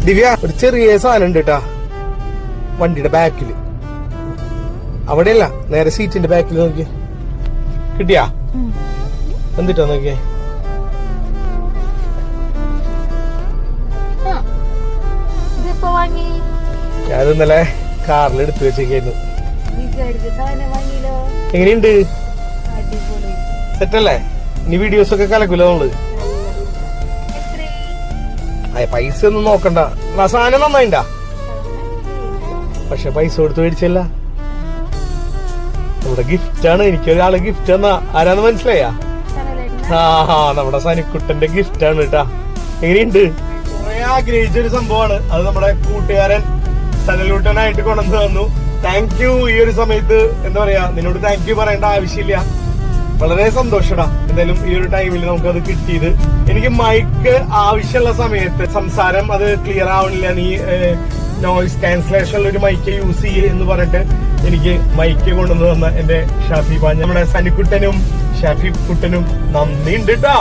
ദിവ്യ, ഒരു ചെറിയ സാധനം ഉണ്ട് കേട്ടാ വണ്ടിയുടെ ബാക്കില്. അവിടെയല്ല, നേരെ സീറ്റിന്റെ ബാക്കിൽ നോക്കിയേ. കിട്ടിയാ? എന്തിട്ടാ നോക്കിയേ? ഞാൻ ഇന്നലെ കാറിൽ എടുത്തു വെച്ചേക്കായിരുന്നു. എങ്ങനെയുണ്ട്? സെറ്റല്ലേ? ഇനി വീഡിയോസ് ഒക്കെ കലക്കൂല നമ്മള്. പൈസ ഒന്നും നോക്കണ്ട. സാധനം നന്നായിണ്ടാ, പക്ഷെ പൈസ കൊടുത്ത് മേടിച്ചല്ല. നമ്മുടെ ഗിഫ്റ്റ് ആണ്. എനിക്കൊരാള് ഗിഫ്റ്റ് തന്നാ. ആരാന്ന് മനസ്സിലായാ? നമ്മുടെ സനിക്കുട്ടന്റെ ഗിഫ്റ്റ് ആണ് കേട്ടാ. എങ്ങനെയുണ്ട്? കുറെ ആഗ്രഹിച്ചൊരു സംഭവമാണ്. അത് നമ്മുടെ കൂട്ടുകാരൻ സനലൂട്ടനായിട്ട് കൊണ്ടുവന്ന് തന്നു. Thank you. ഈ ഒരു സമയത്ത് എന്താ പറയാ, നിന്നോട് താങ്ക് യു പറയേണ്ട ആവശ്യമില്ല. വളരെ സന്തോഷടാ. എന്തായാലും ഈ ഒരു ടൈമിൽ നമുക്കത് കിട്ടിയത്. എനിക്ക് മൈക്ക് ആവശ്യമുള്ള സമയത്ത് സംസാരം അത് ക്ലിയർ ആവണില്ല, നീ നോയിസ് ക്യാൻസലേഷൻ ഒരു മൈക്ക് യൂസ് ചെയ്യ് എന്ന് പറഞ്ഞിട്ട് എനിക്ക് മൈക്ക് കൊണ്ടുവന്ന് തന്ന എന്റെ ഷാഫി പാഞ്ഞ, നമ്മുടെ സനിക്കുട്ടനും ഷാഫി കുട്ടനും നന്ദിയുണ്ട് ട്ടാ.